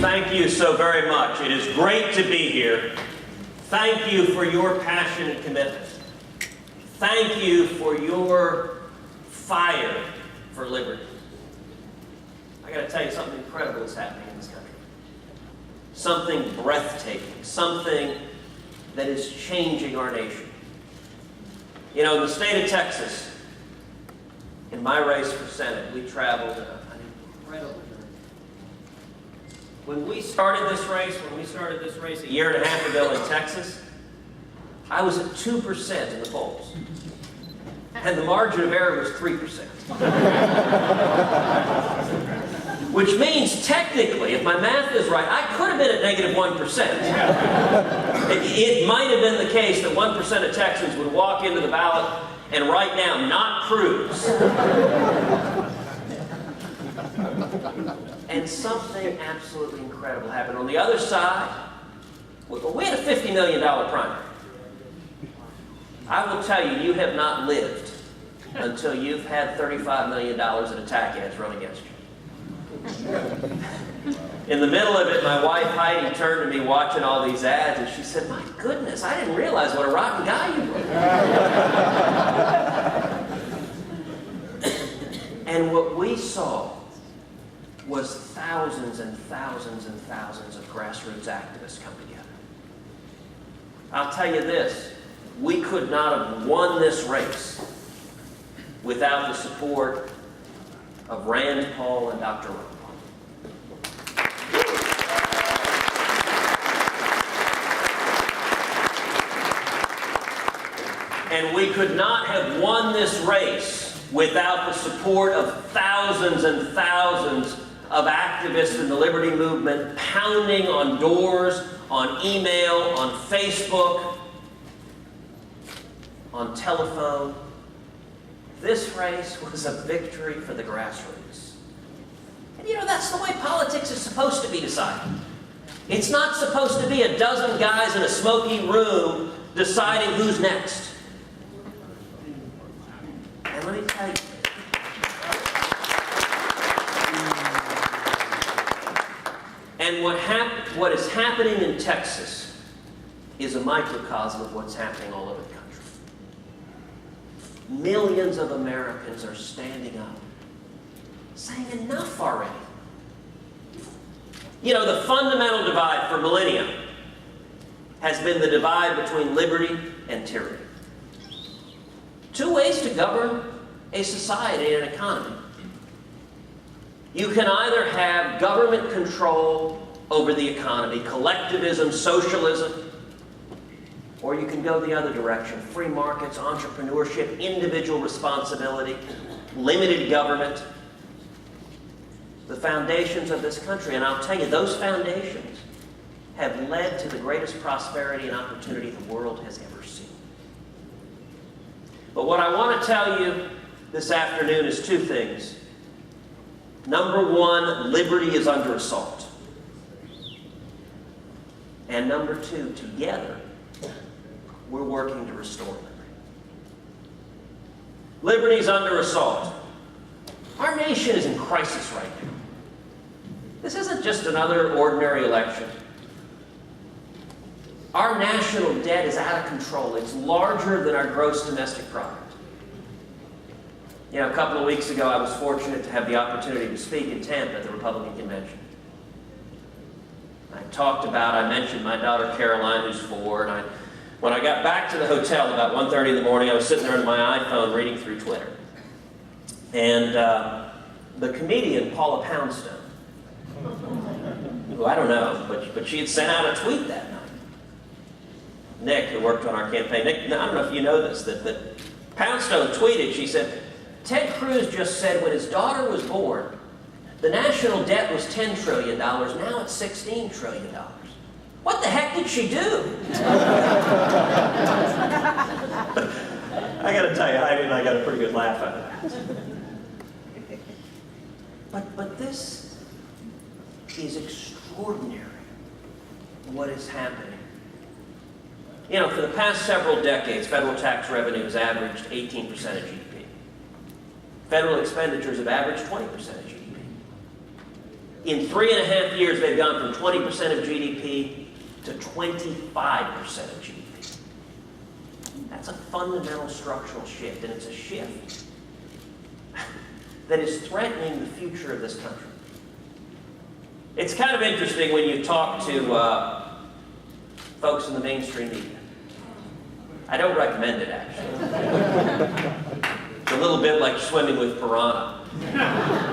Thank you so very much. It is great to be here. Thank you for your passion and commitment. Thank you for your fire for liberty. I got to tell you something incredible is happening in this country. Something breathtaking, something that is changing our nation. You know, in the state of Texas, in my race for Senate, we traveled an incredible journey. When we started this race a year and a half ago in Texas, I was at 2% in the polls. And the margin of error was 3%. Which means, technically, if my math is right, I could have been at negative 1%. It might have been the case that 1% of Texans would walk into the ballot and right now not Cruz. And something absolutely incredible happened. On the other side, we had a $50 million primary. I will tell you, you have not lived until you've had $35 million in attack ads run against you. In the middle of it, my wife Heidi turned to me watching all these ads, and she said, "My goodness, I didn't realize what a rotten guy you were." And what we saw was thousands and thousands and thousands of grassroots activists come together. I'll tell you this, we could not have won this race without the support of Rand Paul and Dr. Ron Paul. And we could not have won this race without the support of thousands and thousands of activists in the liberty movement pounding on doors, on email, on Facebook, on telephone. This race was a victory for the grassroots. And you know, that's the way politics is supposed to be decided. It's not supposed to be a dozen guys in a smoky room deciding who's next. And let me tell you, and what is happening in Texas is a microcosm of what's happening all over the country. Millions of Americans are standing up, saying enough already. You know, the fundamental divide for millennia has been the divide between liberty and tyranny. Two ways to govern a society and an economy. You can either have government control over the economy, collectivism, socialism, or you can go the other direction, free markets, entrepreneurship, individual responsibility, limited government, the foundations of this country. And I'll tell you, those foundations have led to the greatest prosperity and opportunity the world has ever seen. But what I want to tell you this afternoon is two things. Number one, liberty is under assault. And number two, together, we're working to restore liberty. Liberty is under assault. Our nation is in crisis right now. This isn't just another ordinary election. Our national debt is out of control. It's larger than our gross domestic product. You know, a couple of weeks ago, I was fortunate to have the opportunity to speak in Tampa at the Republican Convention. I mentioned my daughter Caroline, who's 4, and when I got back to the hotel about 1:30 in the morning, I was sitting there on my iPhone reading through Twitter. And the comedian Paula Poundstone, who I don't know, but she had sent out a tweet that night. Nick, who worked on our campaign, Nick, I don't know if you know this, that Poundstone tweeted, she said, "Ted Cruz just said when his daughter was born, the national debt was $10 trillion, now it's $16 trillion. What the heck did she do?" I gotta tell you, Heidi and I got a pretty good laugh out of that. But this is extraordinary, what is happening. You know, for the past several decades, federal tax revenue has averaged 18% of GDP. Federal expenditures have averaged 20% of GDP. In 3.5 years, they've gone from 20% of GDP to 25% of GDP. That's a fundamental structural shift, and it's a shift that is threatening the future of this country. It's kind of interesting when you talk to folks in the mainstream media. I don't recommend it, actually. It's a little bit like swimming with piranha.